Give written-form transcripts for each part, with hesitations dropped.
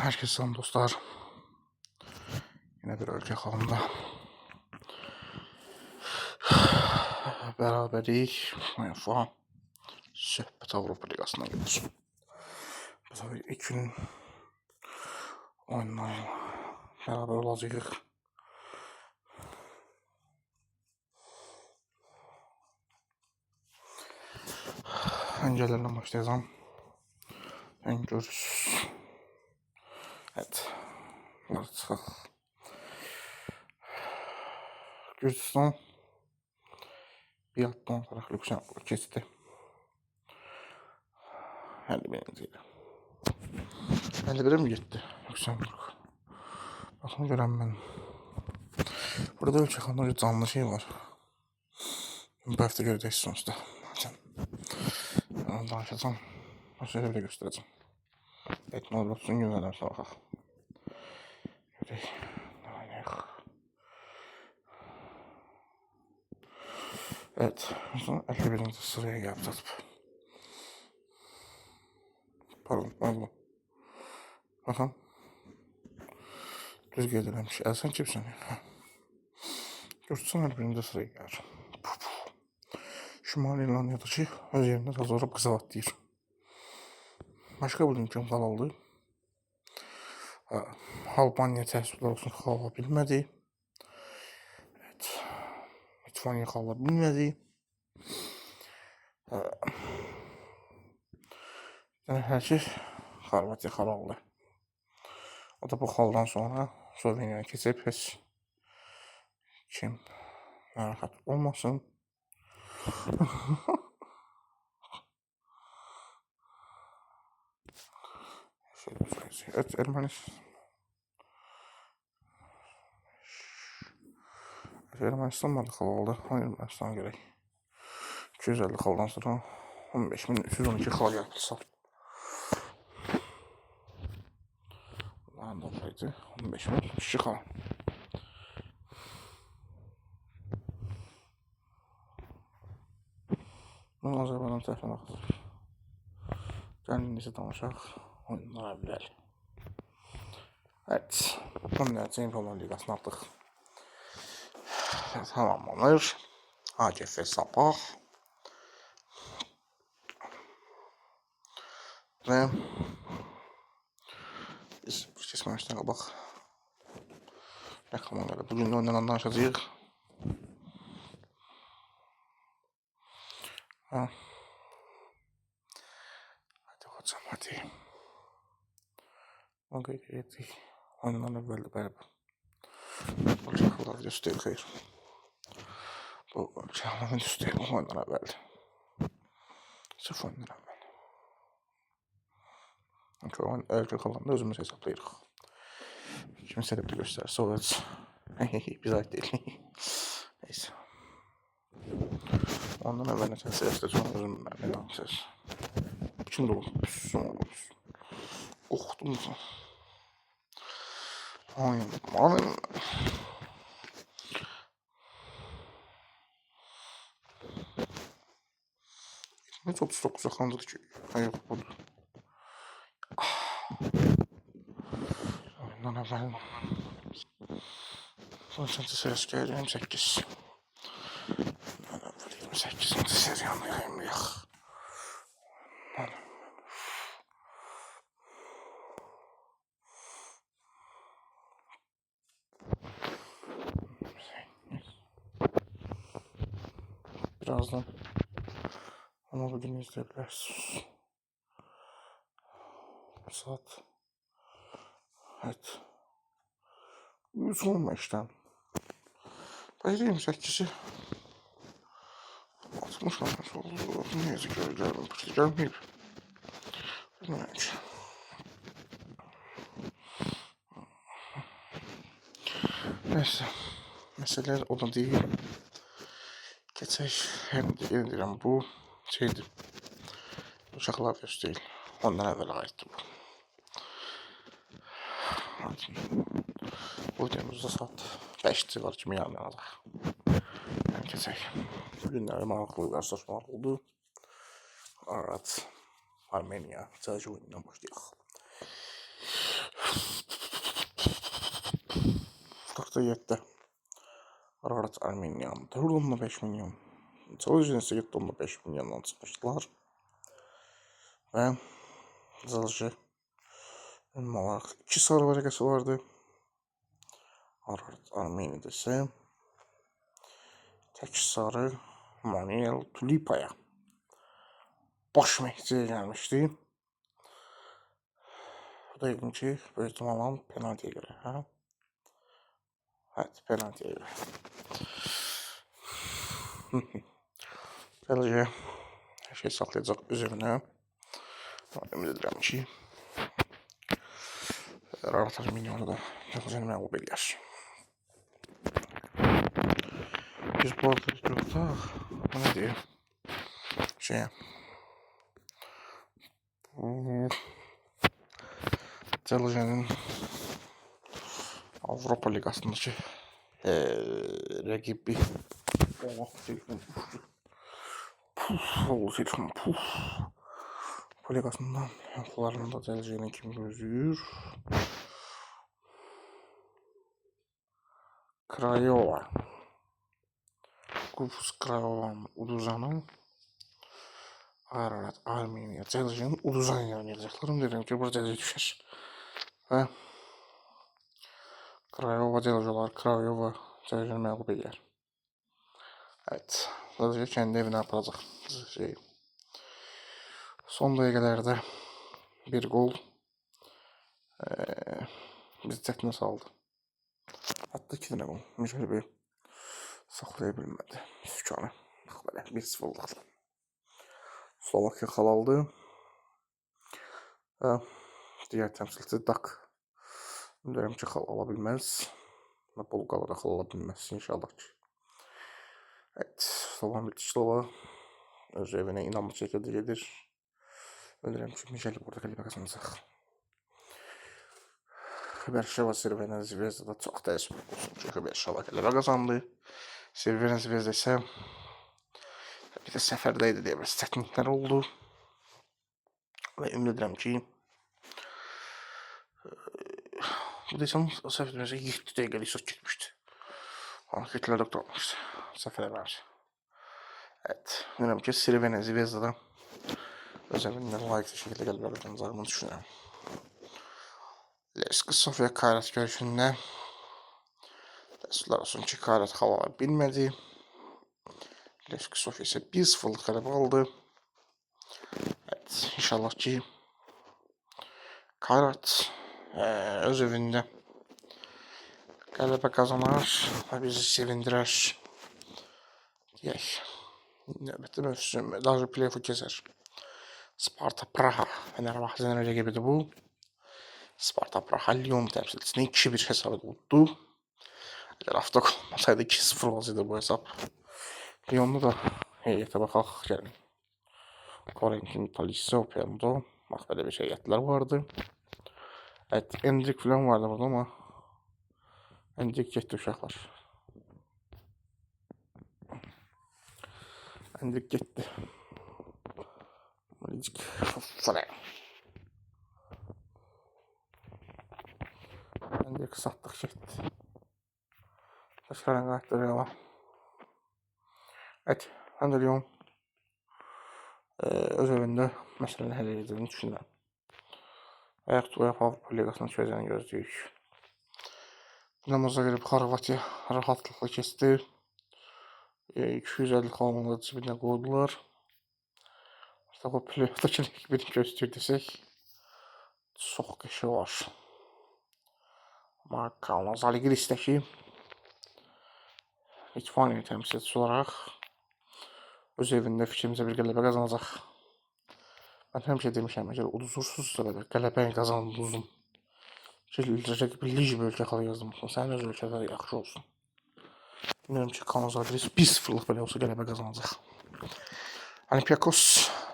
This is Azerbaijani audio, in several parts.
Herkese selam dostlar. Yine bir ülke halında beraberlik. UEFA Söhbət Avropa Liqasına gedir. Bu sefer ilk günün oyunlarıyla beraber olacağıq. Öncələrlə başlayacağım. Ön görüş. Evet. Artıq Gürcistan bir addan ataraq Lüksemburg keçdi. 51-ci ilə. 51'e mi getdi Lüksemburg? Baxın görəm mən. Burada ölkə xanlıca canlı şey var. Bu həftə görəcək sonuçta. Onu danışacağım. O şeyləri belə göstərəcəm. Etməli olsun günlərdən sonra. Görək. Evet. Sonra 51. sıraya gəlib çatıb. Pardon. Baxın. Düz qeyd eləmiş. Sən kimsən? Gürcistan 51. sıraya gəlir. Şimali İrlandiyadakı öz yerində tazarıb qıza atlayır. Başqa bir imkan qalaldı. Albaniya təəssüflər olsun xala bilmədi. Evet. Litvaniya xala bilmədi. Hər şey Xorvatiya xala oldu. O da bu xaldan sonra Sloveniyaya keçib heç kim narahat olmasın. Evet, Ermənistan da xal oldu. Ermənistana görək. 250 xaldan sonra 15.312 xal gəldi. Bunların da olaydı. 15.002 xal. Bunu Azərbaycan tərəfinə baxılır. Gəlin necə danışaq oyunlara biləli. Evet. Bunlar Çempionlar Liqasını artıq tamamlanır. AGF sabah. Və biz bu keçməmişdən qabaq rəqəmlərlə bugün də oynanan danışacağıq. Hadi hocam hadi. O qeyd etdik. Oyundan əvvəldə bərabər. Bu çaxılar videosu deyil, xeyr. Bu çaxılar videosu deyil, bu oyundan əvvəldir. Sırf oyundan əvvəl. Çünki oyun əlcə qalanda özümüz hesablayırıq. Kimi səbəbli göstərirsə o öz. Biz ait deyil. Neyse. Ondan əvvəl nə təsirəsə sonra özüm mənə danışırız. Kim də olsun? Qorxdum da. Aynen. Ne çok saklandık ki. Hayır budur. Oyundan evvel. Sonuçta ses geliyor 28. 28. seriyanı yayınlayaq. Birazdan ama bugün izleyebilirsiniz. Saat evet 115'ten Bayır 28'i 60 olmuş oldu. Neyse göreceğim. Gelmeyip bilmiyorum ki. Neyse. Mesele o da değil. Geçək hem deyirəm bu şeydir. Uşaqlar videosu değil. Ondan əvvəl aiddir bu. Bu videomuzda saat 5 var kimi yayınlanacaq. Yəni keçək. Bugünləri maraqlı qarşılaşmalar oldu. Arat, Armeniya, Cəci oyundan başlayaq. 6,7. Ararat Armeniyan 4,5 milyon. Çalışın ise 7,5 milyondan çıxmışdılar. Və Zalcı ümumi olaraq 2 sarı vərəqəsi vardı. Ararat Armeniyada isə tək sarı Manuel Tulipaya baş məhciyə gəlmişdi. Bu da yəqin ki, böyük ihtimalle penaltıya görə. Hə? Evet, penaltıya görə. Beləcə hər şey saxlayacaq üzərinə. Ümid edirəm ki, Ararat Armeniyanı da Cəlcəni məğlub edər. Biz bu arada tutaq. Bu nədir? Cəlcənin Avropa Liqasındakı rəqibi. Telefon uçdu. Telefon puf. Bu liqasından yaxlarında Cəlcənin kimi gözləyir. Krayova. Kufus Krayova'nın uduzanı. Ararat Armeniya Cəlcənin uduzan oynayacaqlar. Deyirəm ki, burada Cəlcə düşər. Və Krayova Cəlcə olar. Krayova Cəlcəni məğlub edər. Evet. Cəlcə kendi evinə aparacaq. Son dəqiqələrdə bir gol bizi çətinə saldı. Hatta 2 dənə gol. Mücərbi saxlaya bilmədi. Sükanı. Bax belə 1-0'lıqdır. Slovakya xalaldı. Və digər təmsilçi Dak. Deyirəm ki, xal ala bilməz. Və Bulqara da xal ala bilməz inşallah ki. Evet. Slovan Bratislava öz evinə inanlı şəkildə gedir. Bilirəm ki, Michel burada qələbə qazanacaq. Berşeva Sirvena Zvezda'da çox təəssüf olsun. Çünki Berşeva qələbə qazandı. Sirvena Zvezda isə bir də səfərdə idi deyə biraz çətinliklər oldu. Və ümid edirəm ki, bu desəm səfərimizə 7 dəqiqəlik söz getmişdi. Hareketlər də qalmışdı. Səfərə var. Evet. Ümid edirəm ki, Sirvena Zvezda'da öz evindən layiqli şəkildə qələbə qazanacağını düşünürəm. Levski Sofia Kayrat görüşündə təəssüflər olsun ki, Kayrat xal ala bilmədi. Levski Sofia isə 1-0'lık qələbə aldı. Evet, inşallah ki Kayrat öz evində qələbə qazanar və bizi sevindirər. Deyək, növbəti mövsüm, daha sonra play-off'u keçər. Sparta Praha Fenerbahçe'nin rəqibidir bu. Sparta Praha Lyon təmsilçisini 2-1 hesab edildi. Əgər hafta olmasaydı 2-0 olsaydı bu hesab. Lyon'da da heyətə baxaq gəlin. Korentin Talisi Operando. Bax belə bir heyətlər vardı. Evet, Endrik falan vardı burada ama Endrik getdi uşaqlar. Endrik getdi. Endrik satdıq getdi. Başqalarına qayıtdırıyorlar. Evet, mən də Lyon öz evində məsələni həll edəcəyini düşünürəm. Ayaq UEFA Avropa Liqasının düşəcəyini gözləyirik. Dinamo Zagreb Xorvatiya rahatlıqla keçdi. 250 xalmanları cibinə qoydular. İşte bu play-off'dakı rəqibini göstərdisək çox qəşi var. Amma Kaunas Žalgiris'dəki Litvaniya təmsilçisi olaraq öz evində fikrimizə bir qələbə qazanacaq. Mən həmişə demişəm, əgər uduzursuzsa belə qələbəni qazandınızın. Rəqibi Lij bölgə xalı yazdım. Sənin öz ölkədə yaxşı olsun. Bilmirəm ki, Kaunas Žalgiris 1-0'lıq belə olsa qələbə qazanacaq. Olympiakos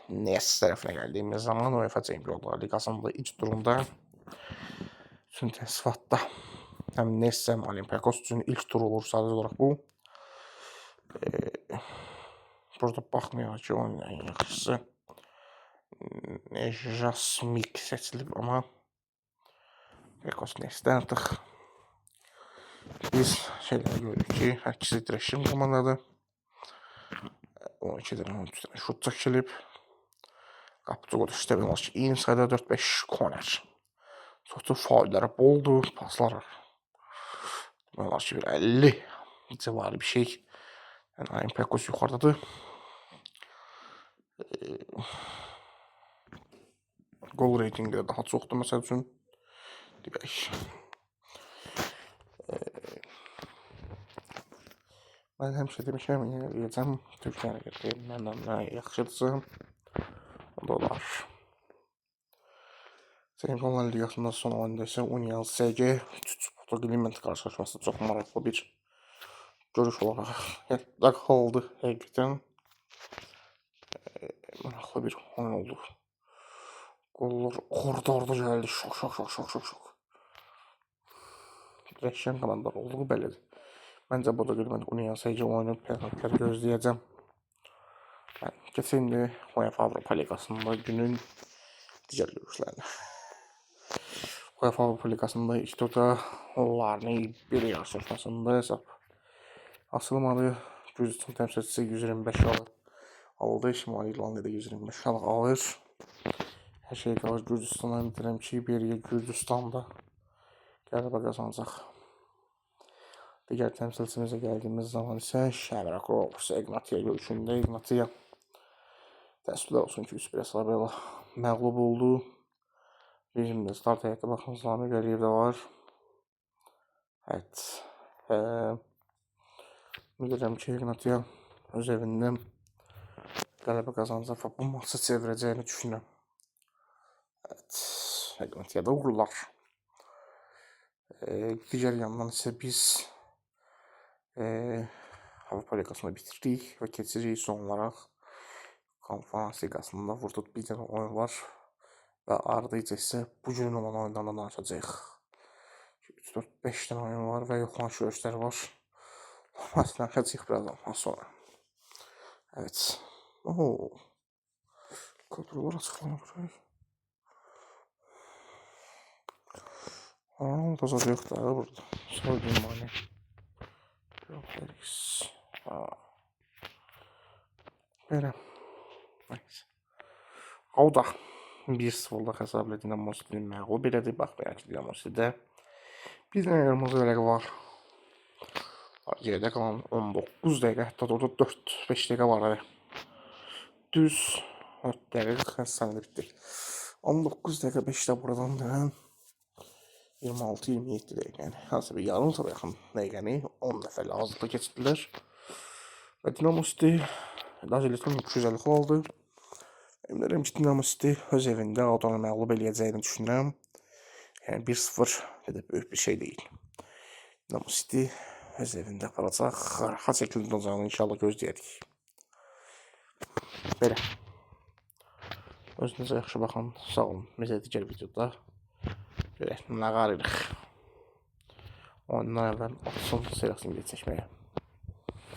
Nes tərəfinə gəldiyimiz zaman UEFA Çempionlar Liqasında ilk turunda üçün təsdifatda həm Nes həm Olympiakos üçün ilk tur olur sadəcə olaraq bu. Burada baxmayaq ki, onun ən yaxşısı Jasmik seçilib, amma Olympiakos Nes'dən artıq Biz şeyləri görürük ki, hər ikisi Dreşin komandadır. 12 dənə şut çəkilib. Qapıcı qodu işləmək ki, inside 4-5 corner. Çoxlu faulları boldur, paslar. Demək ki, bir 50 civarı bir şey. Yəni, Olympiakos yuxarıdadır. Gol reytingi də daha çoxdur, məsəl üçün. Deyək. Mən həmişə demişəm, yiyəcəm, Türkiyəni gətirəyim, məndən nə yaxşıdırsa, o da olar. Çempionlar Ligasında son oyunda isə Union SG Portugaliment qarşılaşması çox maraqlı bir görüş olaraq yadda qaldı həqiqətən. Maraqlı bir oyun oldu. Qollar orda gəldi, şok. Rəşən komandar olduğu bəllidir. Məncə Portugaliment Union SG oyunu penaltılar gözləyəcəm. Keçən il UEFA Avropa Liqasında günün digər görüşlərini. UEFA Avropa Liqasında ilk turda onların bir yarışmasında hesab asılmadı. Gürcüstan təmsilçisi 125 aldı. Şimali İrlandiyada 125 alır. Hər şey qalır Gürcüstana. Bilirəm ki, biriyə Gürcüstanda qələbə qazanacaq. Digər təmsilçimizə gəldiyimiz zaman isə Şəmrak Rovers Ignatiya görüşündə Ignatiya təəssüflər olsun ki, 3-1 hesabı ilə məğlub oldu. Bizim də start həyətdə baxımız Zami Qəliyev də var. Evet. Bilirəm ki, Ignatiya öz evində qələbə qazanacaq və bu maçı çevirəcəyini düşünürəm. Evet. Ignatiya da uğurlar. Digər yandan isə biz Avropa Liqasını bitirdik və keçirik son olaraq Konferans Liqasında vurdud bir dənə oyun var və ardıcı isə bugün olan oyundan danışacağıq. 3-4-5 dənə oyun var və yoxlanış görüşləri var. Maçdan qaçıq birazdan sonra. Evet. Kadrolar açıqlanır. Ronaldo da yoxdur burada. Sorduğum mani. Yok Felix. Belə. Neyse. O da 1-0'da hesabla Dinamo City'nin məğlub elədi. Baxmayaraq ki, Dinamo City'də bir dənə qırmızı vərəqi var. Geridə qalan 19 dəqiqə, hətta orada 4-5 dəqiqə var. Düz 4 dəqiqə xəstəndə bitdi. 19 dəqiqə 5 də buradan dönən 26-27 dəqiqə, yəni hansı bir yarım saat yaxın dəqiqəni 10 dəfəli azlıqla keçdilər. Və Dinamo City Lazio 250 xal aldı. Bilirəm ki, Dinamo City öz evində Audana məğlub eləyəcəyini düşünürəm. Yəni 1-0 böyük bir şey deyil. Dinamo City öz evində aparacaq, rahat şəkildə olacağını inşallah gözləyərik. Belə. Özünüzə yaxşı baxın, sağ olun. Bizə digər videoda görək, nə qarırıq. Ondan əvvəl atsın, sırasını çəkməyə.